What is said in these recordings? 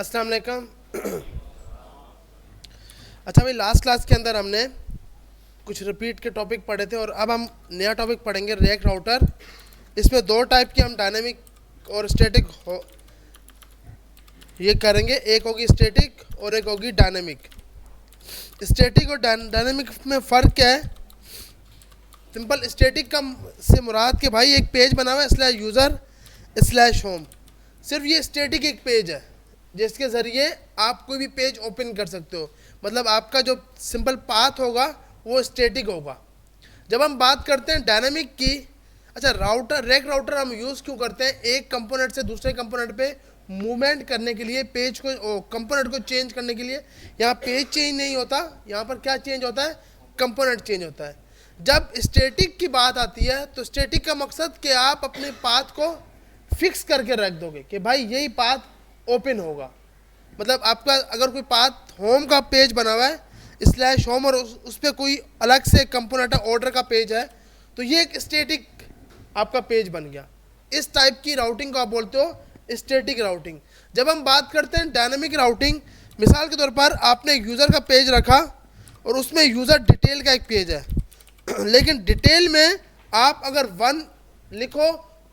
अस्सलाम वालेकुम। अच्छा भाई, लास्ट क्लास के अंदर हमने कुछ रिपीट के टॉपिक पढ़े थे और अब हम नया टॉपिक पढ़ेंगे, रिएक्ट राउटर। इसमें दो टाइप के हम डायनेमिक और स्टैटिक ये करेंगे, एक होगी स्टैटिक और एक होगी डायनेमिक। स्टैटिक और डायनेमिक में फ़र्क क्या है? सिंपल स्टैटिक का से मुराद कि भाई एक पेज बना हुआ है स्लैश यूज़र स्लैश होम, सिर्फ ये स्टैटिक एक पेज है जिसके ज़रिए आप कोई भी पेज ओपन कर सकते हो। मतलब आपका जो सिंपल पाथ होगा वो स्टैटिक होगा। जब हम बात करते हैं डायनामिक की, अच्छा राउटर, रेक राउटर हम यूज़ क्यों करते हैं? एक कंपोनेंट से दूसरे कंपोनेंट पे मूवमेंट करने के लिए, पेज को कंपोनेंट को चेंज करने के लिए। यहाँ पेज चेंज नहीं होता, यहाँ पर क्या चेंज होता है? कंपोनेंट चेंज होता है। जब स्टैटिक की बात आती है तो स्टैटिक का मकसद कि आप अपने पाथ को फिक्स करके रख दोगे कि भाई यही पाथ ओपन होगा। मतलब आपका अगर कोई पाथ होम का पेज बना हुआ है स्लैश होम और उस पर कोई अलग से कंपोनेंट ऑर्डर का पेज है, तो ये एक स्टैटिक आपका पेज बन गया। इस टाइप की राउटिंग को आप बोलते हो स्टैटिक राउटिंग। जब हम बात करते हैं डायनामिक राउटिंग, मिसाल के तौर पर आपने एक यूज़र का पेज रखा और उसमें यूज़र डिटेल का एक पेज है लेकिन डिटेल में आप अगर 1 लिखो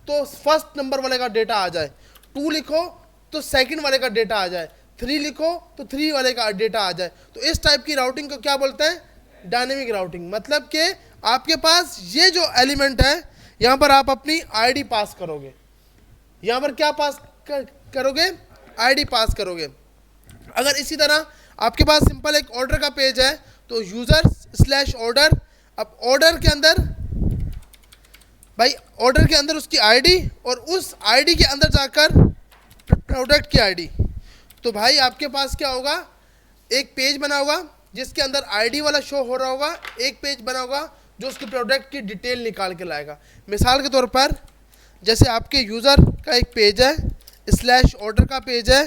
तो फर्स्ट नंबर वाले का डेटा आ जाए, 2 लिखो तो सेकंड वाले का डेटा आ जाए, 3 लिखो तो 3 वाले का डेटा आ जाए। तो इस टाइप की राउटिंग को क्या बोलते हैं? Dynamic routing. मतलब कि आपके पास ये जो एलिमेंट है, यहाँ पर आप अपनी आईडी पास करोगे, यहाँ पर क्या पास करोगे? आईडी पास करोगे। अगर इसी तरह आपके पास सिंपल एक ऑर्डर का पेज है तो यूज़र स्लैश ऑर्डर, अब ऑर्डर के अंदर भाई ऑर्डर के अंदर उसकी आईडी और उस आईडी के अंदर जाकर प्रोडक्ट की आईडी। तो भाई आपके पास क्या होगा? एक पेज बना होगा जिसके अंदर आईडी वाला शो हो रहा होगा, एक पेज बना होगा जो उसके प्रोडक्ट की डिटेल निकाल के लाएगा। मिसाल के तौर पर जैसे आपके यूज़र का एक पेज है स्लैश ऑर्डर का पेज है,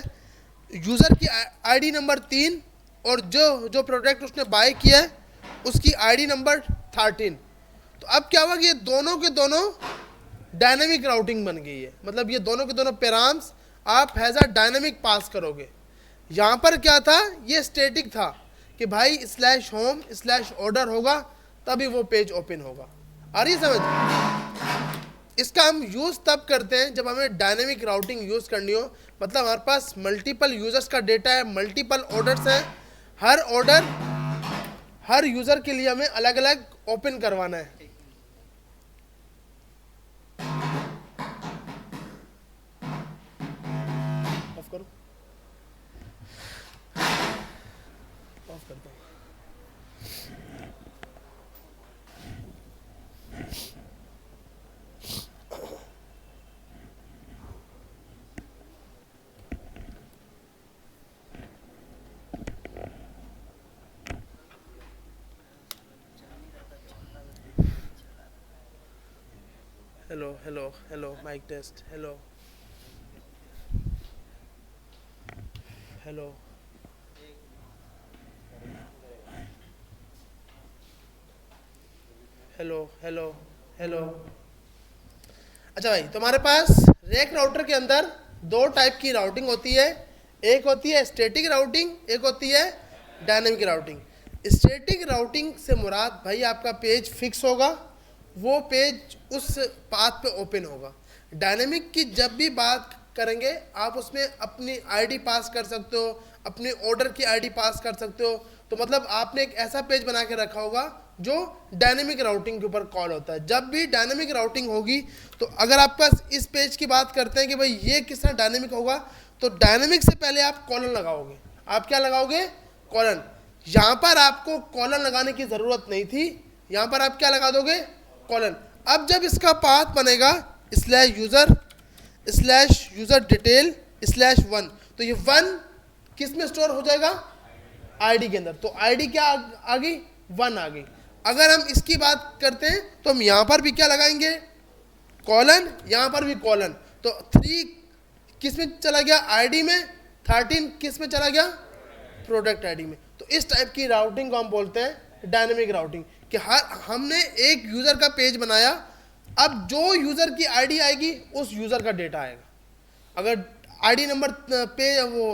यूज़र की आईडी नंबर 3 और जो प्रोडक्ट उसने बाय किया है उसकी आईडी नंबर 13। तो अब क्या हुआ कि ये दोनों के दोनों डायनेमिक राउटिंग बन गई है। मतलब ये दोनों के दोनों पैराम्स आप हैज़ अ डायनेमिक पास करोगे। यहाँ पर क्या था? ये स्टैटिक था कि भाई स्लैश होम स्लैश ऑर्डर होगा तभी वो पेज ओपन होगा। आ रही है समझ? इसका हम यूज़ तब करते हैं जब हमें डायनेमिक राउटिंग यूज़ करनी हो। मतलब हमारे पास मल्टीपल यूज़र्स का डेटा है, मल्टीपल ऑर्डर्स हैं, हर ऑर्डर हर यूज़र के लिए हमें अलग अलग ओपन करवाना है। ऑफ करो, ऑफ करता हूँ। Hello hello hello, mic test, hello hello. Hello hello hello. अच्छा भाई, तुम्हारे पास रेक राउटर के अंदर दो टाइप की राउटिंग होती है, एक होती है स्टैटिक राउटिंग, एक होती है डायनेमिक राउटिंग। स्टैटिक राउटिंग से मुराद भाई आपका पेज फिक्स होगा, वो पेज उस पाथ पे ओपन होगा। डायनेमिक की जब भी बात करेंगे आप उसमें अपनी आईडी पास कर सकते हो, अपने ऑर्डर की आईडी पास कर सकते हो। तो मतलब आपने एक ऐसा पेज बना के रखा होगा जो डायनेमिक राउटिंग के ऊपर कॉल होता है। जब भी डायनेमिक राउटिंग होगी तो अगर आप पास इस पेज की बात करते हैं कि भाई ये किस तरह डायनेमिक होगा, तो डायनेमिक से पहले आप कॉलन लगाओगे। आप क्या लगाओगे? कॉलन। यहाँ पर आपको कॉलन लगाने की ज़रूरत नहीं थी, यहाँ पर आप क्या लगा दोगे? कॉलन। अब जब इसका पाथ बनेगा स्लैश यूज़र डिटेल स्लैश 1, तो ये 1 किस में स्टोर हो जाएगा? आईडी के अंदर। तो आईडी क्या आ गई? 1 आ गई। अगर हम इसकी बात करते हैं तो हम यहाँ पर भी क्या लगाएंगे? कॉलन, यहाँ पर भी कॉलन। तो 3 किस में चला गया? आईडी में। 13 किस में चला गया? प्रोडक्ट आईडी में। तो इस टाइप की राउटिंग को हम बोलते हैं डायनेमिक राउटिंग कि हमने एक यूज़र का पेज बनाया, अब जो यूज़र की आईडी आएगी उस यूज़र का डेटा आएगा। अगर आईडी नंबर पे वो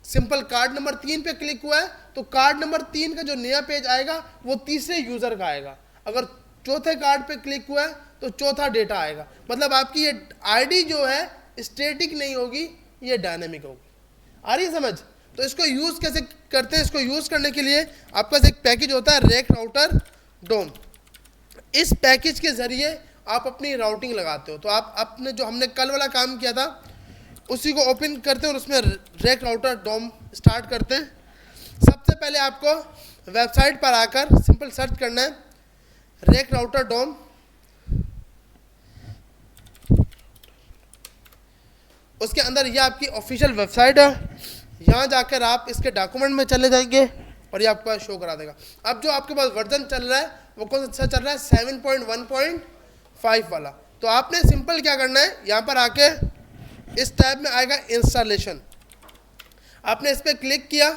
सिंपल कार्ड नंबर 3 पे क्लिक हुआ है तो कार्ड नंबर 3 का जो नया पेज आएगा वो तीसरे यूजर का आएगा। अगर चौथे कार्ड पे क्लिक हुआ है तो चौथा डेटा आएगा। मतलब आपकी ये आईडी जो है स्टैटिक नहीं होगी, ये डायनेमिक होगी। आ रही है समझ? तो इसको यूज कैसे करते हैं? इसको यूज करने के लिए आपके पास एक पैकेज होता है रेक राउटर डोम। इस पैकेज के जरिए आप अपनी राउटिंग लगाते हो। तो आप अपने जो हमने कल वाला काम किया था उसी को ओपन करते हैं और उसमें रेक राउटर डोम स्टार्ट करते हैं। सबसे पहले आपको वेबसाइट पर आकर सिंपल सर्च करना है रेक राउटर डोम। उसके अंदर ये आपकी ऑफिशियल वेबसाइट है। यहाँ जाकर आप इसके डॉक्यूमेंट में चले जाएंगे और ये आपको शो करा देगा। अब जो आपके पास वर्जन चल रहा है वो कौन सा चल रहा है? 7.1.5 वाला। तो आपने सिंपल क्या करना है, यहाँ पर आके इस टैब में आएगा इंस्टॉलेशन। आपने इस पर क्लिक किया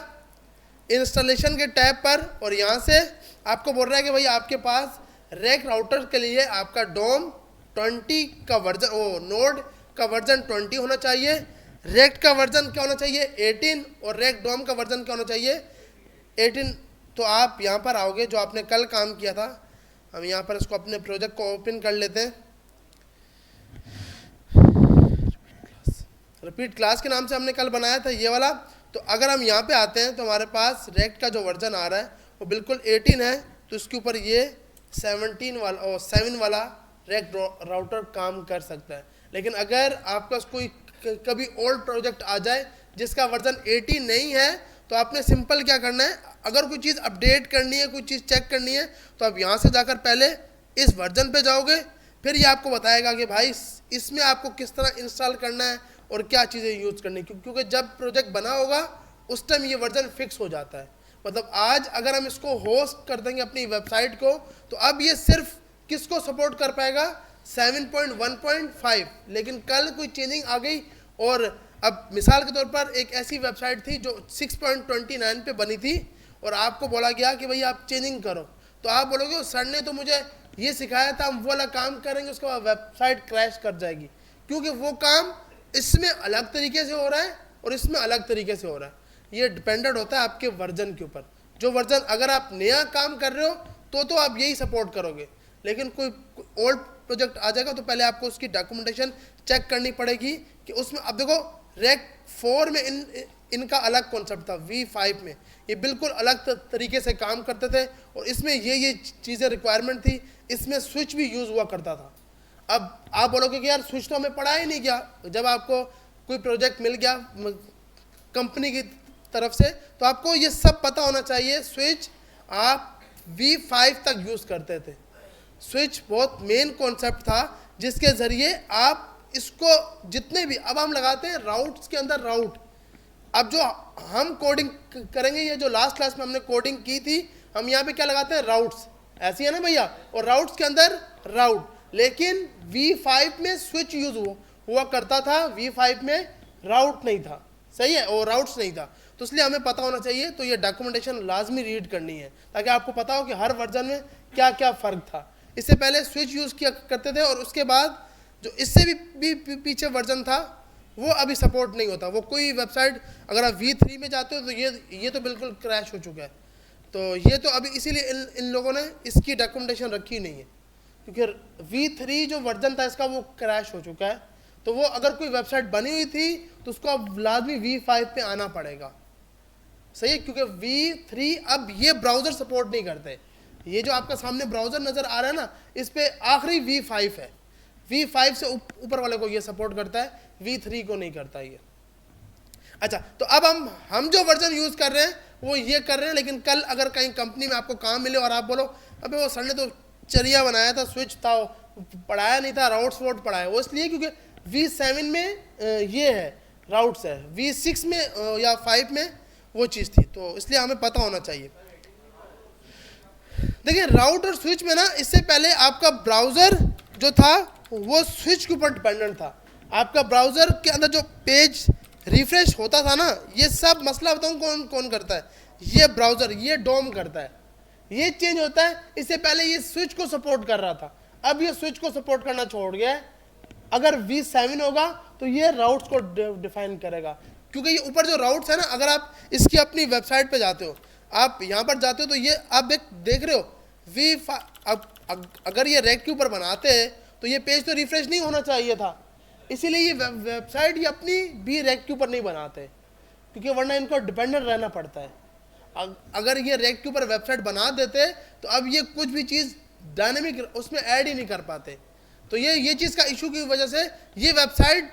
इंस्टॉलेशन के टैब पर और यहाँ से आपको बोल रहा है कि भाई आपके पास रेक राउटर के लिए आपका डोम 20 का वर्जन, नोड का वर्जन 20 होना चाहिए। रेक का वर्जन क्या होना चाहिए? 18। और रेक डोम का वर्जन क्या होना चाहिए? 18। तो आप यहाँ पर आओगे जो आपने कल काम किया था। हम यहाँ पर इसको अपने प्रोजेक्ट को ओपन कर लेते हैं। रिपीट क्लास के नाम से हमने कल बनाया था ये वाला। तो अगर हम यहाँ पे आते हैं तो हमारे पास रेक का जो वर्जन आ रहा है वो बिल्कुल 18 है। तो इसके ऊपर ये 17 वाला और 7 वाला रेक राउटर काम कर सकता है। लेकिन अगर आपका कोई कभी ओल्ड प्रोजेक्ट आ जाए जिसका वर्जन 18 नहीं है तो आपने सिंपल क्या करना है, अगर कोई चीज़ अपडेट करनी है, कोई चीज़ चेक करनी है तो आप यहाँ से जाकर पहले इस वर्जन पे जाओगे। फिर ये आपको बताएगा कि भाई इसमें आपको किस तरह इंस्टॉल करना है और क्या चीज़ें यूज़ करनी है। क्योंकि जब प्रोजेक्ट बना होगा उस टाइम ये वर्जन फिक्स हो जाता है। मतलब आज अगर हम इसको होस्ट कर देंगे अपनी वेबसाइट को तो अब ये सिर्फ किसको सपोर्ट कर पाएगा? 7.1.5। लेकिन कल कोई चेंजिंग आ गई और अब मिसाल के तौर पर एक ऐसी वेबसाइट थी जो 6.29 पे बनी थी और आपको बोला गया कि भाई आप चेंजिंग करो। तो आप बोलोगे सर ने तो मुझे ये सिखाया था, हम वो वाला काम करेंगे उसके बाद वेबसाइट क्रैश कर जाएगी। क्योंकि वो काम इसमें अलग तरीके से हो रहा है और इसमें अलग तरीके से हो रहा है। ये डिपेंडेंट होता है आपके वर्जन के ऊपर। जो वर्जन अगर आप नया काम कर रहे हो तो आप यही सपोर्ट करोगे। लेकिन कोई ओल्ड प्रोजेक्ट आ जाएगा तो पहले आपको उसकी डॉक्यूमेंटेशन चेक करनी पड़ेगी कि उसमें। अब देखो रेक 4 में इनका अलग कॉन्सेप्ट था, V5 में ये बिल्कुल अलग तरीके से काम करते थे और इसमें ये चीज़ें रिक्वायरमेंट थी। इसमें स्विच भी यूज़ हुआ करता था। अब आप बोलोगे कि यार स्विच तो हमें पढ़ा ही नहीं गया। जब आपको कोई प्रोजेक्ट मिल गया कंपनी की तरफ से तो आपको ये सब पता होना चाहिए। स्विच आप V5 तक यूज़ करते थे। स्विच बहुत मेन कॉन्सेप्ट था जिसके ज़रिए आप इसको जितने भी अब हम लगाते हैं राउट्स के अंदर राउट। अब जो हम कोडिंग करेंगे, ये जो लास्ट क्लास में हमने कोडिंग की थी, हम यहाँ पे क्या लगाते हैं? राउट्स। ऐसी है ना भैया? और राउट्स के अंदर राउट। लेकिन V5 में स्विच यूज हुआ करता था, V5 में राउट नहीं था। सही है? और राउट्स नहीं था। तो इसलिए हमें पता होना चाहिए। तो ये डॉक्यूमेंटेशन लाजमी रीड करनी है ताकि आपको पता हो कि हर वर्जन में क्या क्या फ़र्क था। इससे पहले स्विच यूज़ किया करते थे और उसके बाद जो इससे भी पीछे वर्जन था वो अभी सपोर्ट नहीं होता। वो कोई वेबसाइट अगर आप V3 में जाते हो तो ये तो बिल्कुल क्रैश हो चुका है। तो ये तो अभी इसीलिए इन लोगों ने इसकी डॉक्यूमेंटेशन रखी नहीं है क्योंकि V3 जो वर्जन था इसका वो क्रैश हो चुका है। तो वो अगर कोई वेबसाइट बनी हुई थी तो उसको अब लाजमी V5 पे आना पड़ेगा। सही है? क्योंकि V3 अब ये ब्राउज़र सपोर्ट नहीं करते। ये जो आपका सामने ब्राउज़र नज़र आ रहा है ना, इस पे आखिरी V5 है। V5 से ऊपर वाले को ये सपोर्ट करता है, V3 को नहीं करता ये। अच्छा, तो अब हम जो वर्जन यूज़ कर रहे हैं वो ये कर रहे हैं। लेकिन कल अगर कहीं कंपनी में आपको काम मिले और आप बोलो अबे वो सर ने तो चरिया बनाया था, स्विच था, पढ़ाया नहीं था, राउट्स वोट पढ़ाया। वो इसलिए क्योंकि V7 में ये है राउट्स है, V6 में या 5 में वो चीज़ थी। तो इसलिए हमें पता होना चाहिए। देखिए राउट और स्विच में ना, इससे पहले आपका ब्राउज़र जो था वो स्विच के ऊपर डिपेंडेंट था। आपका ब्राउज़र के अंदर जो पेज रिफ्रेश होता था ना, ये सब मसला बताऊँ कौन करता है? ये ब्राउज़र, ये डोम करता है। ये चेंज होता है। इससे पहले ये स्विच को सपोर्ट कर रहा था, अब ये स्विच को सपोर्ट करना छोड़ गया है। अगर V7 होगा तो ये राउट्स को डिफाइन करेगा क्योंकि ये ऊपर जो राउट्स है ना, अगर आप इसकी अपनी वेबसाइट पे जाते हो, आप यहाँ पर जाते हो तो ये आप देख रहे हो अगर ये रैक के ऊपर बनाते हैं तो ये पेज तो रिफ्रेश नहीं होना चाहिए था, इसीलिए ये वेबसाइट ये अपनी भी रैक के ऊपर नहीं बनाते, क्योंकि वरना इनको डिपेंडेंट रहना पड़ता है। अगर ये रैक के ऊपर वेबसाइट बना देते तो अब ये कुछ भी चीज़ डायनेमिक उसमें ऐड ही नहीं कर पाते। तो ये चीज़ का इशू की वजह से ये वेबसाइट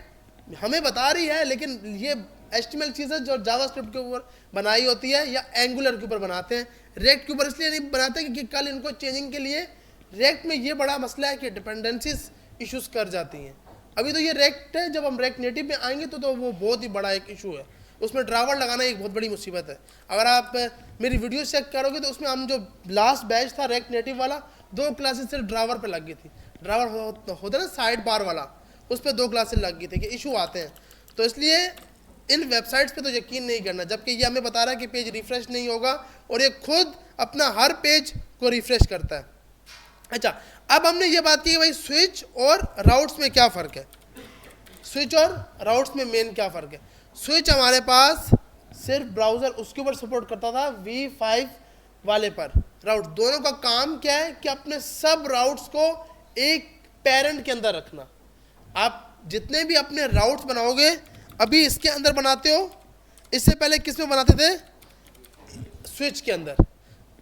हमें बता रही है, लेकिन ये HTML चीज़ है जो जावास्क्रिप्ट के ऊपर बनाई होती है या एंगुलर के ऊपर बनाते हैं, रेक्ट के ऊपर इसलिए नहीं बनाते क्योंकि कल इनको चेंजिंग के लिए रेक्ट में ये बड़ा मसला है कि डिपेंडेंसीज इश्यूज कर जाती हैं। अभी तो ये रेक्ट है, जब हम रेक्ट नेटिव में आएंगे तो वो बहुत ही बड़ा एक इशू है, उसमें ड्राइवर लगाना एक बहुत बड़ी मुसीबत है। अगर आप मेरी वीडियो चेक करोगे तो उसमें हम जो लास्ट बैच था रेक्ट नेटिव वाला, 2 क्लासेस सिर्फ ड्राइवर पे लग गई थी। ड्राइवर होता है ना साइड बार वाला, उस पर 2 क्लासेस लग गई थी कि इशू आते हैं। तो इसलिए इन वेबसाइट्स पे तो यकीन नहीं करना, जबकि ये हमें बता रहा है कि पेज रिफ्रेश नहीं होगा और ये खुद अपना हर पेज को रिफ्रेश करता है। अच्छा, अब हमने ये बात की कि भाई स्विच और राउट्स में क्या फ़र्क है। स्विच और राउट्स में मेन क्या फ़र्क है। स्विच हमारे पास सिर्फ ब्राउज़र उसके ऊपर सपोर्ट करता था, V5 वाले पर। राउट दोनों का काम क्या है कि अपने सब राउट्स को एक पेरेंट के अंदर रखना। आप जितने भी अपने राउट्स बनाओगे अभी इसके अंदर बनाते हो, इससे पहले किस में बनाते थे, स्विच के अंदर।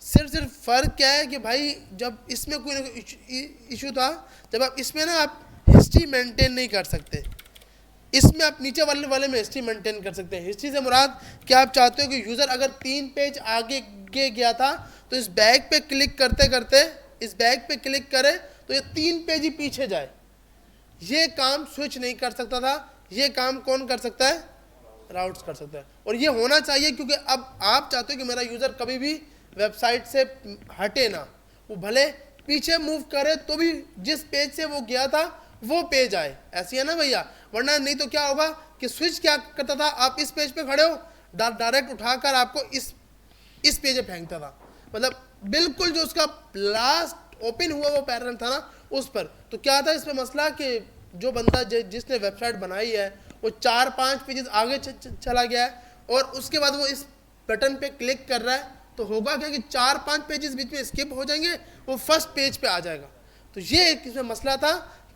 सिर्फ फ़र्क क्या है कि भाई जब इसमें कोई इशू था, जब आप इसमें ना आप हिस्ट्री मेंटेन नहीं कर सकते, इसमें आप नीचे वाले में हिस्ट्री मेंटेन कर सकते हैं। हिस्ट्री से मुराद क्या, आप चाहते हो कि यूज़र अगर 3 पेज आगे गया था तो इस बैग पे क्लिक करते करते इस बैग पे क्लिक करे तो ये 3 पेज ही पीछे जाए। ये काम स्विच नहीं कर सकता था, ये काम कौन कर सकता है, राउट्स कर सकता है। और ये होना चाहिए क्योंकि अब आप चाहते हो कि मेरा यूज़र कभी भी वेबसाइट से हटे ना, वो भले पीछे मूव करे तो भी जिस पेज से वो गया था वो पेज आए, ऐसी है ना भैया। वरना नहीं तो क्या होगा कि स्विच क्या करता था, आप इस पेज पे खड़े हो, डायरेक्ट उठाकर आपको इस पेज पे फेंकता था, मतलब बिल्कुल जो उसका लास्ट ओपन हुआ वो पैटर्न था ना उस पर। तो क्या था इसमें मसला कि जो बंदा जिसने वेबसाइट बनाई है वो 4-5 पेजेस आगे चला गया है और उसके बाद वो इस बटन पे क्लिक कर रहा है, तो होगा क्या कि 4-5 पेजेस बीच में स्किप हो जाएंगे, वो फर्स्ट पेज पे आ जाएगा। तो ये एक इसमें मसला था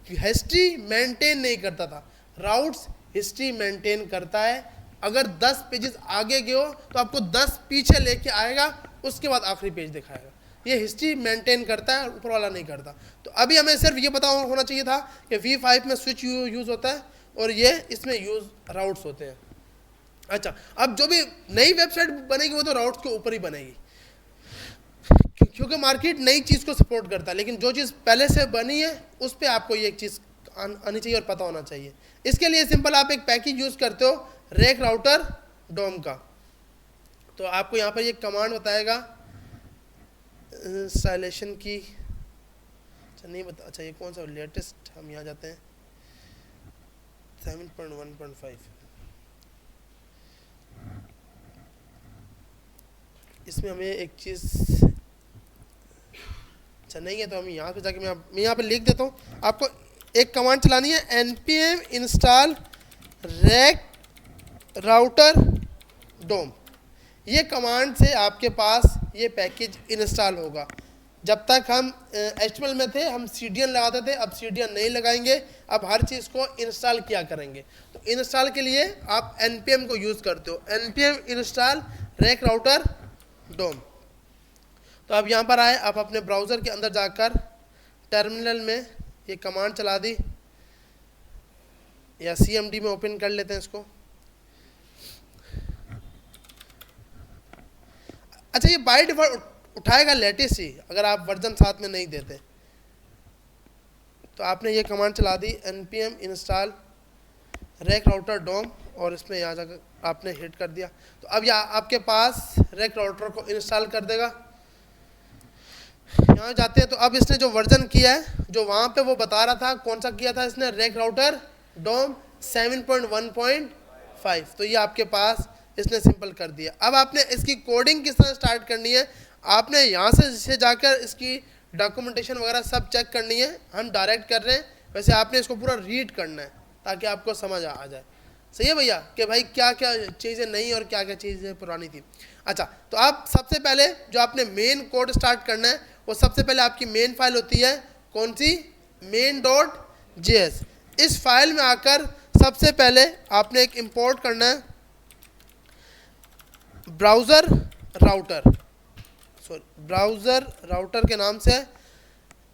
कि हिस्ट्री मेंटेन नहीं करता था। राउट्स हिस्ट्री मेंटेन करता है, अगर 10 पेजेस आगे गए हो तो आपको 10 पीछे लेके आएगा, उसके बाद आखिरी पेज दिखाएगा। ये हिस्ट्री मेंटेन करता है, ऊपर वाला नहीं करता। तो अभी हमें सिर्फ ये पता होना चाहिए था कि V5 में स्विच यूज़ होता है और ये इसमें यूज़ राउट्स होते हैं। अच्छा, अब जो भी नई वेबसाइट बनेगी वो तो राउट्स के ऊपर ही बनेगी, क्योंकि मार्केट नई चीज़ को सपोर्ट करता है, लेकिन जो चीज़ पहले से बनी है उस पर आपको ये एक चीज़ आनी चाहिए और पता होना चाहिए। इसके लिए सिंपल आप एक पैकेज यूज़ करते हो रैक राउटर डोम का। तो आपको यहाँ पर ये कमांड बताएगा इंस्टॉलेशन की, अच्छा नहीं बता, अच्छा ये कौन सा लेटेस्ट, हम यहाँ जाते हैं 7.1.5। इसमें हमें एक चीज़ अच्छा नहीं है तो हम यहाँ पे जाके मैं यहाँ पे लिख देता हूँ। आपको एक कमांड चलानी है npm install रैक राउटर डोम। ये कमांड से आपके पास ये पैकेज इंस्टॉल होगा। जब तक हम HTML में थे हम CDN लगाते थे, अब CDN नहीं लगाएंगे, अब हर चीज़ को इंस्टॉल किया करेंगे। तो इंस्टॉल के लिए आप npm को यूज़ करते हो, npm install रैक राउटर डोम। तो अब यहाँ पर आए, आप अपने ब्राउज़र के अंदर जाकर टर्मिनल में ये कमांड चला दी या CMD में ओपन कर लेते हैं इसको। अच्छा, ये बाय डिफ़ॉल्ट उठाएगा लेटेस्ट ही, अगर आप वर्जन साथ में नहीं देते। तो आपने ये कमांड चला दी npm install रैक राउटर डोम और इसमें यहाँ जाकर आपने हिट कर दिया। तो अब यहाँ आपके पास रैक राउटर को इंस्टॉल कर देगा। यहाँ जाते हैं तो अब इसने जो वर्जन किया है, जो वहाँ पे वो बता रहा था, कौन सा किया था इसने, रैक राउटर डोम 7.1.5। तो ये आपके पास इसने सिंपल कर दिया। अब आपने इसकी कोडिंग किस तरह स्टार्ट करनी है, आपने यहाँ से जाकर इसकी डॉक्यूमेंटेशन वगैरह सब चेक करनी है। हम डायरेक्ट कर रहे हैं, वैसे आपने इसको पूरा रीड करना है ताकि आपको समझ आ जाए। सही है भैया कि भाई क्या क्या चीज़ें नई और क्या क्या चीज़ें पुरानी थी। अच्छा, तो आप सबसे पहले जो आपने मेन कोड स्टार्ट करना है वो सबसे पहले आपकी मेन फाइल होती है कौन सी, main.js। इस फाइल में आकर सबसे पहले आपने एक इंपोर्ट करना है ब्राउज़र राउटर, ब्राउज़र राउटर के नाम से।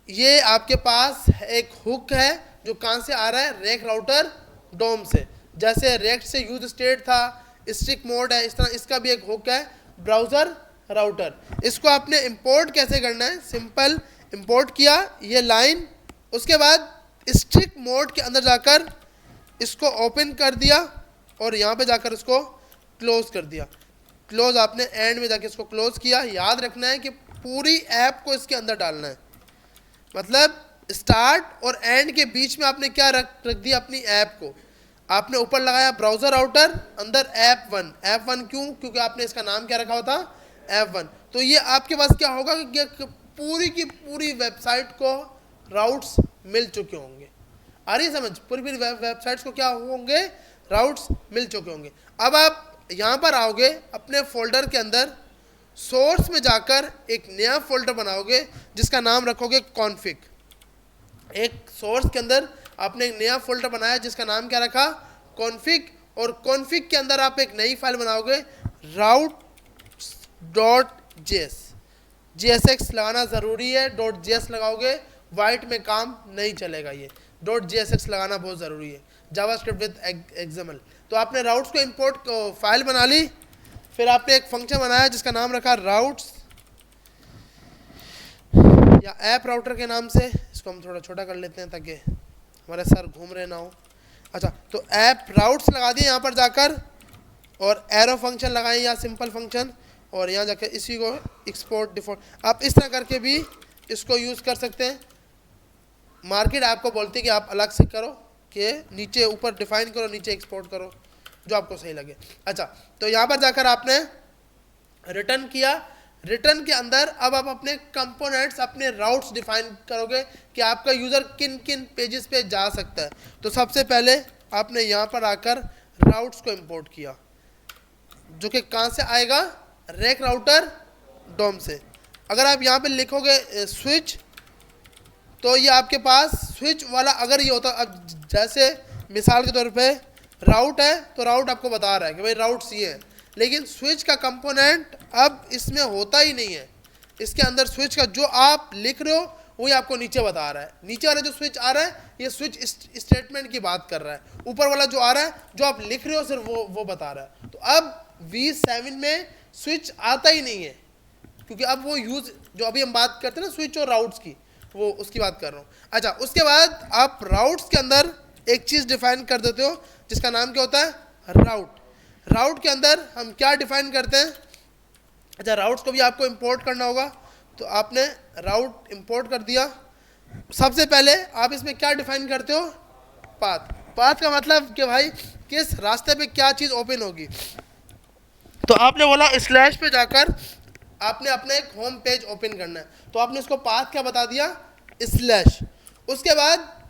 ये आपके पास एक हुक है जो कहाँ से आ रहा है, रेक राउटर डोम से। जैसे रेक्ट से यूज स्टेट था, स्टिक मोड है, इस तरह इसका भी एक हुक है ब्राउज़र राउटर। इसको आपने इंपोर्ट कैसे करना है, सिंपल इंपोर्ट किया ये लाइन, उसके बाद स्टिक मोड के अंदर जाकर इसको ओपन कर दिया और यहाँ पे जाकर इसको क्लोज कर दिया। क्लोज आपने एंड में जाके इसको क्लोज किया। याद रखना है कि पूरी ऐप को इसके अंदर डालना है, मतलब स्टार्ट और एंड के बीच में आपने क्या रख दिया, अपनी ऐप को आपने ऊपर लगाया ब्राउज़र राउटर, अंदर ऐप वन क्यों, क्योंकि आपने इसका नाम क्या रखा हुआ था, ऐप वन। तो ये आपके पास क्या होगा कि पूरी की पूरी वेबसाइट को राउट्स मिल चुके होंगे। आ रही है समझ, पूरी वेबसाइट्स को क्या होंगे, राउट्स मिल चुके होंगे। अब आप यहाँ पर आओगे, अपने फोल्डर के अंदर सोर्स में जाकर एक नया फोल्डर बनाओगे जिसका नाम रखोगे कॉन्फिग। एक सोर्स के अंदर आपने एक नया फोल्डर बनाया जिसका नाम क्या रखा, कॉन्फिग। और कॉन्फिग के अंदर आप एक नई फाइल बनाओगे routes.js। JSX लगाना ज़रूरी है, .js लगाओगे वाइट में काम नहीं चलेगा, ये .jsx लगाना बहुत ज़रूरी है, जावास्क्रिप्ट विद एक्सएमएल। तो आपने राउट्स को इंपोर्ट फाइल बना ली, फिर आपने एक फंक्शन बनाया जिसका नाम रखा राउट्स या ऐप राउटर के नाम से। इसको हम थोड़ा छोटा कर लेते हैं ताकि हमारे सर घूम रहे ना हो। अच्छा, तो ऐप राउट्स लगा दिए यहाँ पर जाकर, और एरो फंक्शन लगाएं या सिंपल फंक्शन, और यहाँ जाकर इसी को एक्सपोर्ट डिफॉल्ट आप इस तरह करके भी इसको यूज़ कर सकते हैं। मार्केट आपको बोलती है कि आप अलग से करो, कि नीचे ऊपर डिफाइन करो, नीचे एक्सपोर्ट करो, जो आपको सही लगे। अच्छा, तो यहाँ पर जाकर आपने रिटर्न किया। रिटर्न के अंदर अब आप अपने कंपोनेंट्स, अपने राउट्स डिफाइन करोगे कि आपका यूज़र किन किन पेजेस पे जा सकता है। तो सबसे पहले आपने यहाँ पर आकर राउट्स को इंपोर्ट किया, जो कि कहाँ से आएगा, रेक राउटर डोम से। अगर आप यहाँ पे लिखोगे स्विच, तो ये आपके पास स्विच वाला अगर ये होता, अब जैसे मिसाल के तौर पे राउट है तो राउट आपको बता रहा है कि भाई राउट्स ये है, लेकिन स्विच का कंपोनेंट अब इसमें होता ही नहीं है। इसके अंदर स्विच का जो आप लिख रहे हो वही आपको नीचे बता रहा है। नीचे वाला जो स्विच आ रहा है ये स्विच स्टेटमेंट की बात कर रहा है, ऊपर वाला जो आ रहा है जो आप लिख रहे हो सिर्फ वो बता रहा है। तो अब V7 में स्विच आता ही नहीं है, क्योंकि अब वो यूज जो अभी हम बात करते हैं ना स्विच और राउट्स की, वो उसकी बात कर रहा हूँ। अच्छा, उसके बाद आप राउट्स के अंदर एक चीज़ डिफाइन कर देते हो जिसका नाम क्या होता है, राउट। राउट के अंदर हम क्या डिफाइन करते हैं। अच्छा, राउट्स को भी आपको इंपोर्ट करना होगा, तो आपने राउट इंपोर्ट कर दिया। सबसे पहले आप इसमें क्या डिफाइन करते हो, पाथ। पाथ का मतलब कि भाई किस रास्ते पे क्या चीज़ ओपन होगी। तो आपने बोला स्लैश पे जाकर आपने अपना एक होम पेज ओपन करना है, तो आपने इसको पाथ क्या बता दिया, स्लैश। उसके बाद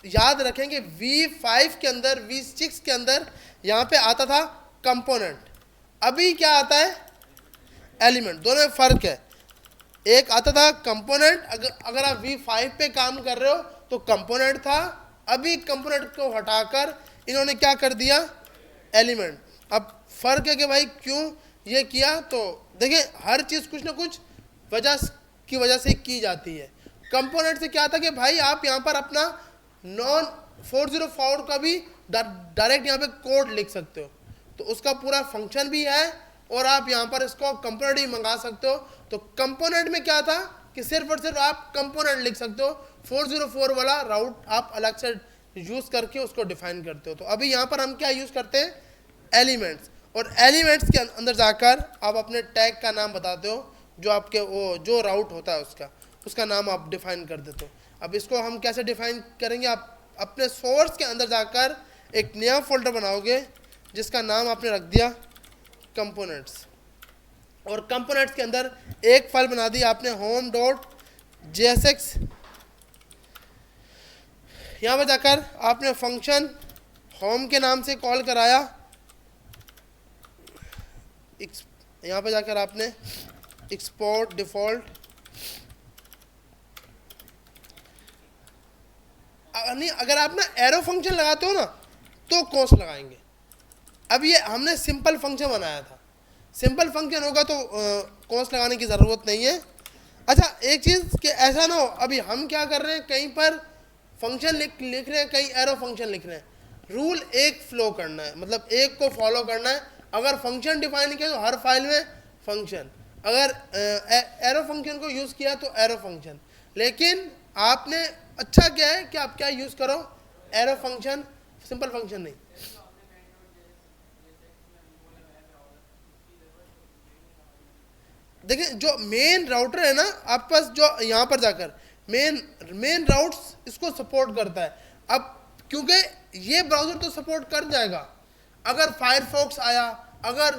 याद रखेंगे V5 के अंदर, V6 के अंदर यहाँ पे आता था कंपोनेंट, अभी क्या आता है, एलिमेंट। दोनों में फ़र्क है। एक आता था कंपोनेंट, अगर आप V5 पे काम कर रहे हो तो कंपोनेंट था, अभी कंपोनेंट को हटाकर इन्होंने क्या कर दिया, एलिमेंट। अब फ़र्क है कि भाई क्यों ये किया, तो देखिए हर चीज़ कुछ ना कुछ वजह से की जाती है। कंपोनेंट से क्या था कि भाई आप यहाँ पर अपना नॉन 404 का भी डायरेक्ट यहाँ पे कोड लिख सकते हो, तो उसका पूरा फंक्शन भी है, और आप यहाँ पर इसको कंपोनेंट भी मंगा सकते हो। तो कंपोनेंट में क्या था कि सिर्फ और सिर्फ आप कंपोनेंट लिख सकते हो, 404 वाला राउट आप अलग से यूज़ करके उसको डिफाइन करते हो। तो अभी यहाँ पर हम क्या यूज़ करते हैं, एलिमेंट्स। और एलिमेंट्स के अंदर जाकर आप अपने टैग का नाम बताते हो, जो आपके वो जो राउट होता है उसका नाम आप डिफाइन कर देते हो। अब इसको हम कैसे डिफाइन करेंगे, आप अपने सोर्स के अंदर जाकर एक नया फोल्डर बनाओगे जिसका नाम आपने रख दिया कंपोनेंट्स, और कंपोनेंट्स के अंदर एक फाइल बना दी आपने home.jsx। यहाँ पर जाकर आपने फंक्शन होम के नाम से कॉल कराया, यहाँ पे जाकर आपने एक्सपोर्ट डिफ़ॉल्ट, नहीं अगर आप ना एरो फंक्शन लगाते हो ना तो कॉस्ट लगाएंगे। अब ये हमने सिंपल फंक्शन बनाया था, सिंपल फंक्शन होगा तो कॉस्ट लगाने की ज़रूरत नहीं है। अच्छा एक चीज़ कि ऐसा ना हो, अभी हम क्या कर रहे हैं, कहीं पर फंक्शन लिख रहे हैं, कहीं एरो फंक्शन लिख रहे हैं, रूल एक फ्लो करना है, मतलब एक को फॉलो करना है। अगर फंक्शन डिफाइन किया तो हर फाइल में फंक्शन, अगर एरो फंक्शन को यूज़ किया तो एरो फंक्शन। लेकिन आपने अच्छा क्या है कि आप क्या यूज़ करो, एरो फंक्शन, सिंपल फंक्शन नहीं। देखिए जो मेन राउटर है ना आपके पास, जो यहाँ पर जाकर मेन राउट्स इसको सपोर्ट करता है। अब क्योंकि ये ब्राउज़र तो सपोर्ट कर जाएगा, अगर फायरफॉक्स आया, अगर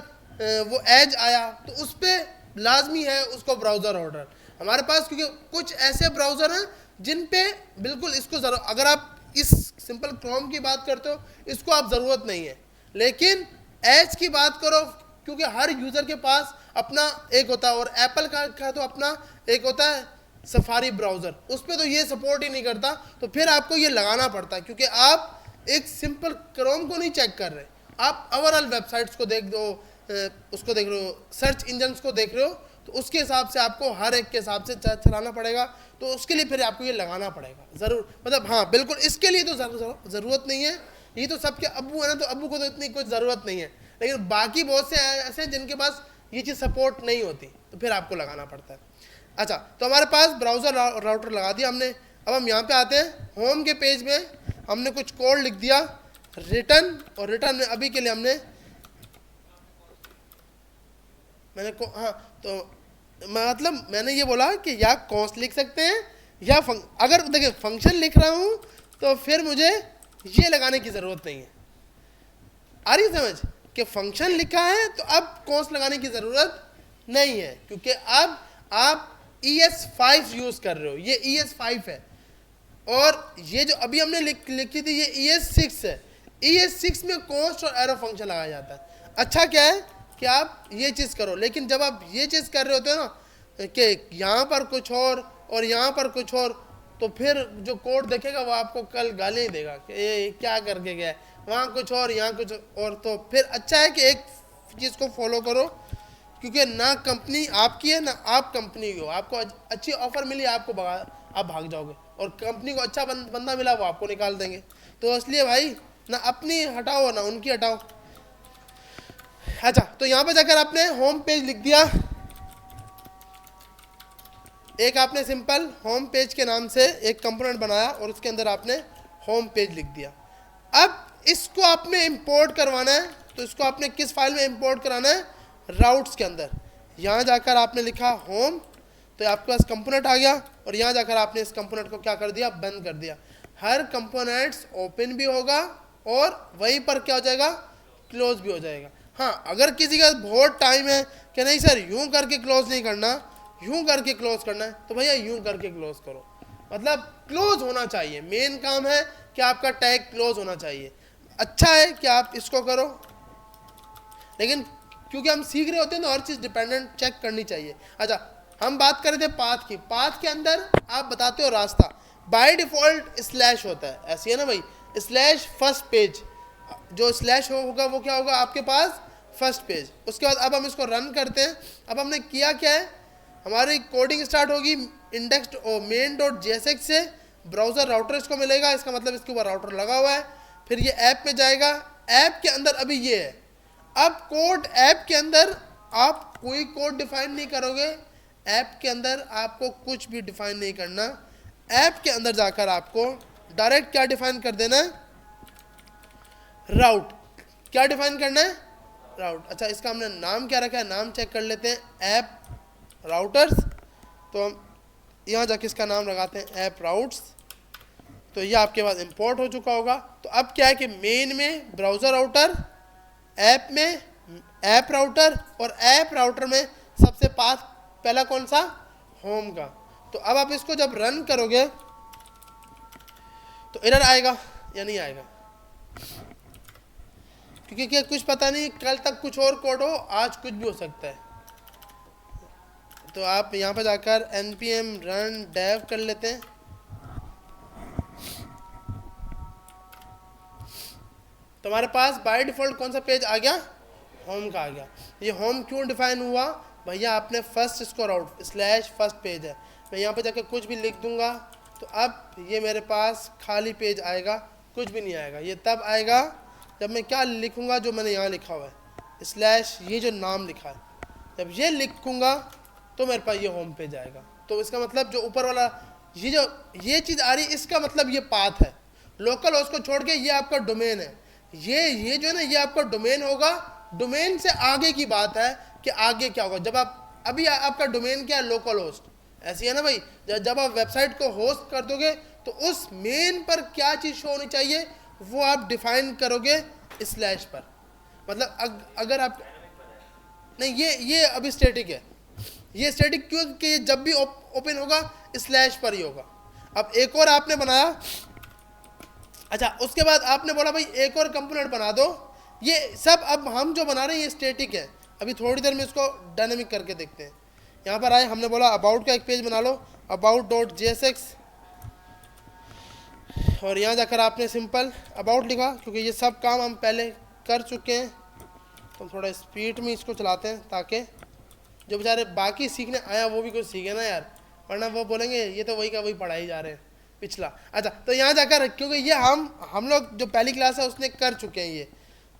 वो एज आया तो उस पर लाजमी है उसको ब्राउज़र ऑर्डर। हमारे पास क्योंकि कुछ ऐसे ब्राउज़र हैं जिन पे बिल्कुल इसको अगर आप इस सिंपल क्रोम की बात करते हो इसको आप ज़रूरत नहीं है, लेकिन एज की बात करो, क्योंकि हर यूज़र के पास अपना एक होता है, और एप्पल का तो अपना एक होता है सफारी ब्राउज़र, उस पर तो ये सपोर्ट ही नहीं करता, तो फिर आपको ये लगाना पड़ता है, क्योंकि आप एक सिंपल क्रोम को नहीं चेक कर रहे, आप ओवरऑल वेबसाइट्स को देख दो, उसको देख रहे हो, सर्च इंजन्स को देख रहे हो, तो उसके हिसाब से आपको हर एक के हिसाब से चलाना पड़ेगा, तो उसके लिए फिर आपको ये लगाना पड़ेगा ज़रूर। मतलब हाँ बिल्कुल, इसके लिए तो ज़रूरत नहीं है, ये तो सबके अब्बू है ना, तो अब्बू को तो इतनी कुछ ज़रूरत नहीं है, लेकिन बाकी बहुत से ऐसे हैं जिनके पास ये चीज़ सपोर्ट नहीं होती, तो फिर आपको लगाना पड़ता है। अच्छा तो हमारे पास ब्राउज़र राउटर लगा दिया हमने। अब हम यहाँ पे आते हैं, होम के पेज में हमने कुछ कोड लिख दिया रिटर्न, और रिटर्न में अभी के लिए हाँ तो मतलब मैंने ये बोला कि या कॉस्ट लिख सकते हैं या अगर देखिए फंक्शन लिख रहा हूँ तो फिर मुझे ये लगाने की ज़रूरत नहीं है। आ रही समझ कि फंक्शन लिखा है तो अब कॉस्ट लगाने की ज़रूरत नहीं है, क्योंकि अब आप ES5 यूज़ कर रहे हो, ये ES5 है, और ये जो अभी हमने लिखी थी ये ES6 है। ES6 में कॉस्ट और एरो फंक्शन लगाया जाता है। अच्छा क्या है कि आप ये चीज़ करो, लेकिन जब आप ये चीज़ कर रहे होते हो ना कि यहाँ पर कुछ और यहाँ पर कुछ और, तो फिर जो कोड देखेगा वो आपको कल गाली ही देगा कि ये क्या करके गया है, वहाँ कुछ और यहाँ कुछ और। तो फिर अच्छा है कि एक चीज़ को फॉलो करो, क्योंकि ना कंपनी आपकी है ना आप कंपनी की हो, आपको अच्छी ऑफर मिली आप भाग जाओगे, और कंपनी को अच्छा बंदा मिला वो आपको निकाल देंगे। तो इसलिए भाई ना अपनी हटाओ ना उनकी हटाओ। अच्छा तो यहाँ पे जाकर आपने होम पेज लिख दिया, एक आपने सिंपल होम पेज के नाम से एक कंपोनेंट बनाया और उसके अंदर आपने होम पेज लिख दिया। अब इसको आपने इंपोर्ट करवाना है, तो इसको आपने किस फाइल में इंपोर्ट कराना है, राउट्स के अंदर। यहाँ जाकर आपने लिखा होम, तो आपके पास कंपोनेंट आ गया, और यहाँ जाकर आपने इस कंपोनेंट को क्या कर दिया, बंद कर दिया। हर कंपोनेंट्स ओपन भी होगा और वहीं पर क्या हो जाएगा, क्लोज भी हो जाएगा। हाँ अगर किसी का बहुत टाइम है कि नहीं सर यूं करके क्लोज नहीं करना, यूं करके क्लोज करना है, तो भैया यूं करके क्लोज करो, मतलब क्लोज होना चाहिए, मेन काम है कि आपका टैग क्लोज होना चाहिए। अच्छा है कि आप इसको करो, लेकिन क्योंकि हम सीख रहे होते हैं तो हर चीज़ डिपेंडेंट चेक करनी चाहिए। अच्छा हम बात कर रहे थे पाथ की, पाथ के अंदर आप बताते हो रास्ता, बाय डिफॉल्ट स्लैश होता है, ऐसी है ना भाई, स्लैश फर्स्ट पेज, जो स्लैश होगा वो क्या होगा आपके पास, फर्स्ट पेज। उसके बाद अब हम इसको रन करते हैं। अब हमने किया क्या है, हमारी कोडिंग स्टार्ट होगी इंडेक्स main.jsx से, ब्राउज़र राउटर इसको मिलेगा, इसका मतलब इसके ऊपर राउटर लगा हुआ है, फिर ये ऐप में जाएगा, ऐप के अंदर अभी ये है। अब कोड ऐप के अंदर आप कोई कोड डिफाइन नहीं करोगे, ऐप के अंदर आपको कुछ भी डिफाइन नहीं करना, ऐप के अंदर जाकर आपको डायरेक्ट क्या डिफाइन कर देना है, राउट। क्या डिफाइन करना है, राउट। अच्छा इसका हमने नाम क्या रखा है, नाम चेक कर लेते हैं, ऐप राउटर्स। तो हम यहाँ जाके इसका नाम लगाते हैं ऐप राउट्स, तो ये आपके पास इंपोर्ट हो चुका होगा। तो अब क्या है कि मेन में ब्राउज़र राउटर, ऐप में ऐप राउटर, और ऐप राउटर में सबसे पास पहला कौन सा, होम का। तो अब आप इसको जब रन करोगे तो एरर आएगा या नहीं आएगा, क्योंकि क्या कुछ पता नहीं, कल तक कुछ और कोड हो, आज कुछ भी हो सकता है। तो आप यहाँ पर जाकर npm run dev कर लेते हैं। तो हमारे पास बाय डिफ़ॉल्ट कौन सा पेज आ गया, होम का आ गया। ये होम क्यों डिफाइन हुआ भैया, आपने first score out slash first page है, मैं यहाँ पे जाकर कुछ भी लिख दूंगा तो अब ये मेरे पास खाली पेज आएगा, कुछ भी नहीं आएगा। ये तब आएगा जब मैं क्या लिखूंगा, जो मैंने यहाँ लिखा हुआ है स्लैश, ये जो नाम लिखा है, जब ये लिखूंगा तो मेरे पास ये होम पेज आएगा। तो इसका मतलब जो ऊपर वाला ये चीज़ आ रही है, इसका मतलब ये पाथ है। लोकल होस्ट को छोड़ के ये आपका डोमेन है, ये जो है ना, ये आपका डोमेन होगा। डोमेन से आगे की बात है कि आगे क्या होगा। जब आप अभी आपका डोमेन क्या है, लोकल होस्ट, ऐसी है ना भाई। जब आप वेबसाइट को होस्ट कर दोगे तो उस मेन पर क्या चीज़ शो होनी चाहिए वो आप डिफाइन करोगे स्लैश पर। मतलब अगर आप नहीं, ये अभी स्टैटिक है। ये स्टैटिक क्यों कि जब भी ओपन होगा स्लैश पर ही होगा। अब एक और आपने बनाया, अच्छा उसके बाद आपने बोला भाई एक और कंपोनेंट बना दो। ये सब अब हम जो बना रहे हैं ये स्टैटिक है। अभी थोड़ी देर में इसको डायनेमिक करके देखते हैं। यहाँ पर आए, हमने बोला अबाउट का एक पेज बना लो, about.jsx, और यहाँ जाकर आपने सिंपल अबाउट लिखा, क्योंकि ये सब काम हम पहले कर चुके हैं। तो थोड़ा स्पीड में इसको चलाते हैं ताकि जो बेचारे बाकी सीखने आया वो भी कुछ सीखे ना यार, वरना वो बोलेंगे ये तो वही का वही पढ़ाई जा रहे हैं पिछला। अच्छा तो यहाँ जाकर, क्योंकि ये हम लोग जो पहली क्लास है उसने कर चुके हैं ये,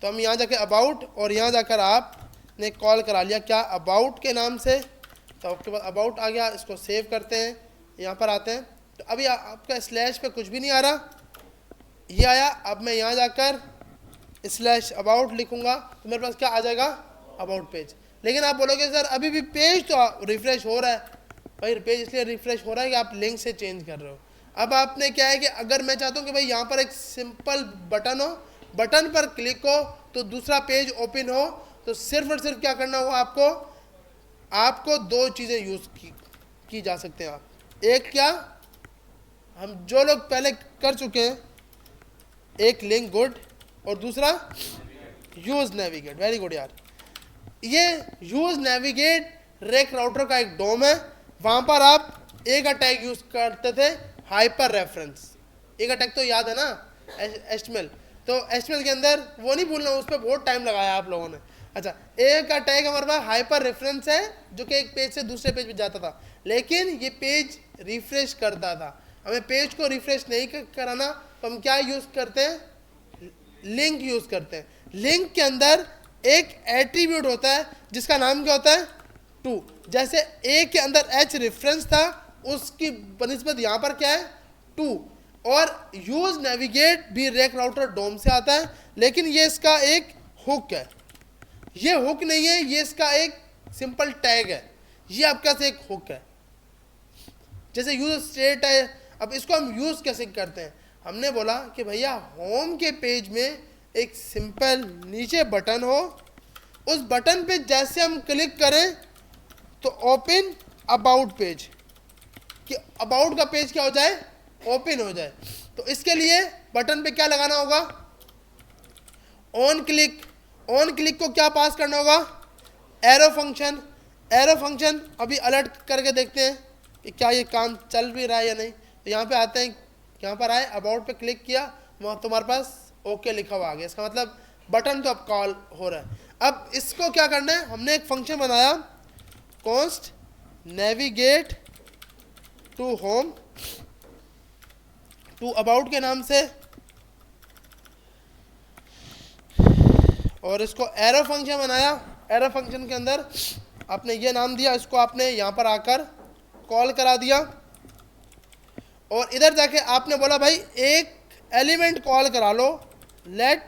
तो हम यहाँ जाकर अबाउट, और यहाँ जाकर आपने कॉल करा लिया क्या, अबाउट के नाम से। तो आपके पास अबाउट आ गया, इसको सेव करते हैं, यहाँ पर आते हैं। तो अभी आपका स्लैश पे कुछ भी नहीं आ रहा, ये आया। अब मैं यहाँ जाकर स्लैश अबाउट लिखूँगा तो मेरे पास क्या आ जाएगा, अबाउट पेज। लेकिन आप बोलोगे सर अभी भी पेज तो रिफ्रेश हो रहा है। भाई पेज इसलिए रिफ्रेश हो रहा है कि आप लिंक से चेंज कर रहे हो। अब आपने क्या है कि अगर मैं चाहता हूँ कि भाई यहाँ पर एक सिंपल बटन हो, बटन पर क्लिक हो तो दूसरा पेज ओपन हो, तो सिर्फ और सिर्फ क्या करना होगा आपको दो चीज़ें यूज़ की जा सकते हैं आप। एक क्या, हम जो लोग पहले कर चुके हैं, एक लिंक गुड, और दूसरा यूज़ नेविगेट। वेरी गुड यार। ये यूज़ नेविगेट रेक राउटर का एक डोम है। वहाँ पर आप एक अटैग यूज़ करते थे, हाइपर रेफरेंस। एक अटैग तो याद है ना, HTML। तो HTML के अंदर वो नहीं भूलना, उस पर बहुत टाइम लगाया आप लोगों ने। अच्छा, एक अटैग हमारे पास हाइपर रेफरेंस है जो कि एक पेज से दूसरे पेज पे जाता था, लेकिन ये पेज रिफ्रेश करता था। हमें पेज को रिफ्रेश नहीं कराना, तो हम क्या यूज़ करते हैं, लिंक यूज़ करते हैं। लिंक के अंदर एक एट्रीब्यूट होता है जिसका नाम क्या होता है, टू। जैसे ए के अंदर एच रेफरेंस था, उसकी बनिस्बत यहाँ पर क्या है, टू। और यूज नेविगेट भी रेक राउटर डोम से आता है, लेकिन ये इसका एक हुक है। ये हुक नहीं है, ये इसका एक सिंपल टैग है। ये आपका से एक हुक है। जैसे यूज स्टेट है, अब इसको हम यूज कैसे करते हैं, हमने बोला कि भैया होम के पेज में एक सिंपल नीचे बटन हो, उस बटन पे जैसे हम क्लिक करें तो ओपन अबाउट पेज, कि अबाउट का पेज क्या हो जाए, ओपन हो जाए। तो इसके लिए बटन पे क्या लगाना होगा, ऑन क्लिक। ऑन क्लिक को क्या पास करना होगा, एरो फंक्शन। एरो फंक्शन अभी अलर्ट करके देखते हैं कि क्या ये काम चल भी रहा है या नहीं। तो यहाँ पे आते हैं, यहाँ पर आए, अबाउट पे क्लिक किया, वहाँ तुम्हारे पास ओके लिखा हुआ आ गया। इसका मतलब बटन तो अब कॉल हो रहा है। अब इसको क्या करना है, हमने एक फंक्शन बनाया, const navigate to home to about के नाम से, और इसको एरो फंक्शन बनाया। एरो फंक्शन के अंदर आपने ये नाम दिया, इसको आपने यहाँ पर आकर कॉल करा दिया, और इधर जाके आपने बोला भाई एक एलिमेंट कॉल करा लो, लेट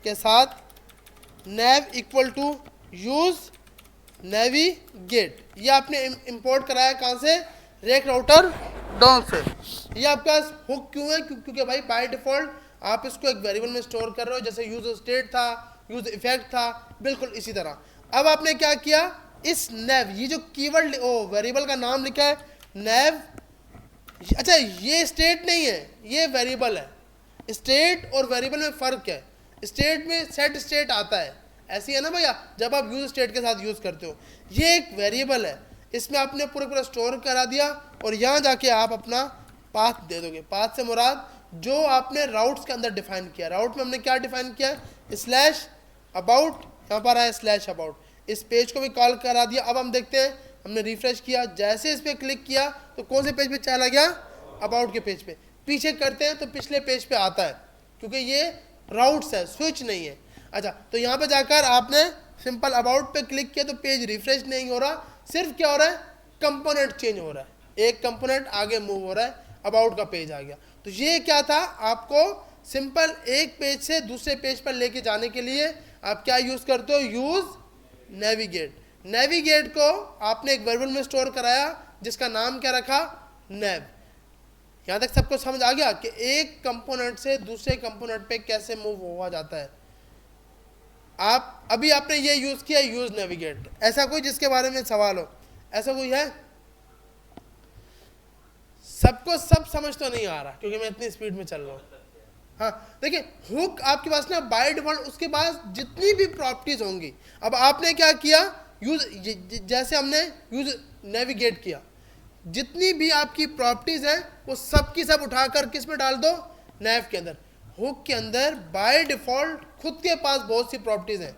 के साथ नेव इक्वल टू यूज नेविगेट। ये आपने इंपोर्ट कराया कहाँ से, रेक राउटर डॉम से। ये आपका हुक क्यों है, क्योंकि भाई बाय डिफॉल्ट आप इसको एक वेरिएबल में स्टोर कर रहे हो, जैसे यूज स्टेट था, यूज इफेक्ट था, बिल्कुल इसी तरह। अब आपने क्या किया, इस नेव, ये जो कीवर्ड वेरिएबल का नाम लिखा है नेव, अच्छा ये स्टेट नहीं है, ये वेरिएबल है। स्टेट और वेरिएबल में फ़र्क है। स्टेट में सेट स्टेट आता है, ऐसी है ना भैया, जब आप यूज स्टेट के साथ यूज करते हो। ये एक वेरिएबल है, इसमें आपने पूरे पूरा स्टोर करा दिया और यहाँ जाके आप अपना पाथ दे दोगे। पाथ से मुराद जो आपने राउट्स के अंदर डिफाइन किया। राउट में हमने क्या डिफाइन किया, स्लैश अबाउट, यहाँ पर आया स्लैश अबाउट। इस पेज को भी कॉल करा दिया। अब हम देखते हैं, हमने रिफ्रेश किया, जैसे इस पर क्लिक किया तो कौन से पेज पे चला गया, अबाउट के पेज पे। पीछे करते हैं तो पिछले पेज पे आता है, क्योंकि ये राउट्स है, स्विच नहीं है। अच्छा, तो यहाँ पे जाकर आपने सिंपल अबाउट पे क्लिक किया तो पेज रिफ्रेश नहीं हो रहा, सिर्फ क्या हो रहा है, कंपोनेंट चेंज हो रहा है, एक कंपोनेंट आगे मूव हो रहा है, अबाउट का पेज आ गया। तो ये क्या था, आपको सिंपल एक पेज से दूसरे पेज पर लेके जाने के लिए आप क्या यूज करते हो, यूज नेविगेट। नेविगेट को आपने एक वेरिएबल में स्टोर कराया जिसका नाम क्या रखा, नेव। यहां तक सबको समझ आ गया कि एक कंपोनेंट से दूसरे कंपोनेंट पे कैसे मूव हुआ जाता है। आप अभी आपने ये यूज किया, यूज नेविगेट। ऐसा कोई जिसके बारे में सवाल हो, ऐसा कोई है? सबको सब समझ तो नहीं आ रहा क्योंकि मैं इतनी स्पीड में चल रहा हूँ। हाँ देखिए, हुक आपके पास ना बाय डिफॉल्ट उसके पास जितनी भी प्रॉपर्टीज होंगी, अब आपने क्या किया, यूज जैसे हमने यूज नेविगेट किया, जितनी भी आपकी प्रॉपर्टीज हैं वो सब की सब उठाकर किस में डाल दो, नेव के अंदर। हुक के अंदर बाय डिफॉल्ट खुद के पास बहुत सी प्रॉपर्टीज हैं।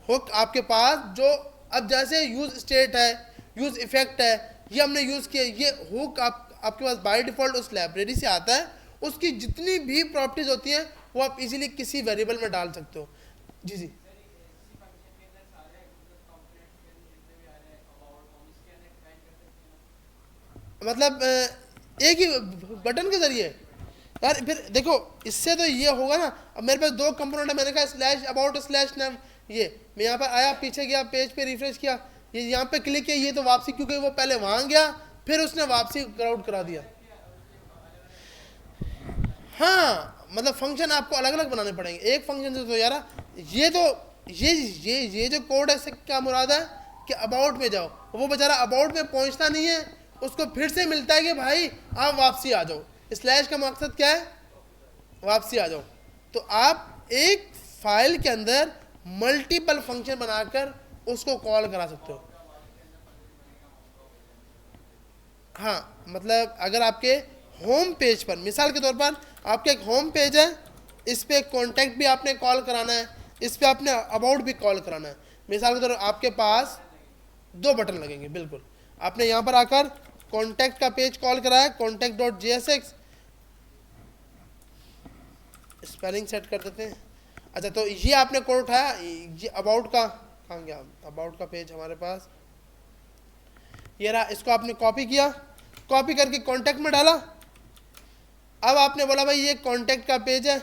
हुक आपके पास जो, अब जैसे यूज स्टेट है, यूज इफेक्ट है, ये हमने यूज किया, ये हुक आपके पास बाय डिफॉल्ट उस लाइब्रेरी से आता है। उसकी जितनी भी प्रॉपर्टीज होती हैं वो आप इजीली किसी वेरिएबल में डाल सकते हो। जी जी, मतलब एक ही बटन के जरिए यार। फिर देखो इससे तो ये होगा ना, अब मेरे पास दो कंपोनेंट है, मैंने कहा स्लैश अबाउट स्लैश नेम, ये मैं यहाँ पर आया, पीछे गया, पेज पे रिफ्रेश किया, ये यहाँ पे क्लिक किया, ये तो वापसी, क्योंकि वो पहले वहाँ गया फिर उसने वापसी क्राउड करा दिया। हाँ मतलब फंक्शन आपको अलग अलग बनाने पड़ेंगे, एक फंक्शन से तो यार ये तो ये जो कोड है इससे क्या मुराद है कि अबाउट में जाओ, वो बेचारा अबाउट में पहुंचता नहीं है, उसको फिर से मिलता है कि भाई आप वापसी आ जाओ। स्लैश का मकसद क्या है, वापसी आ जाओ। तो आप एक फाइल के अंदर मल्टीपल फंक्शन बनाकर उसको कॉल करा सकते हो। हाँ मतलब अगर आपके होम पेज पर, मिसाल के तौर पर आपके एक होम पेज है, इस पे कॉन्टैक्ट भी आपने कॉल कराना है, इस पे आपने अबाउट भी कॉल कराना है। मिसाल के तौर पर आपके पास दो बटन लगेंगे, बिल्कुल आपने यहाँ पर आकर कॉन्टैक्ट का पेज कॉल कराया, contact.jsx, स्पेलिंग सेट कर देते हैं। अच्छा तो ये आपने कोड उठाया, ये अबाउट का कहाँ गया, अबाउट का पेज हमारे पास ये रहा, इसको आपने कॉपी किया, कॉपी करके कॉन्टैक्ट में डाला। अब आपने बोला भाई ये कॉन्टैक्ट का पेज है,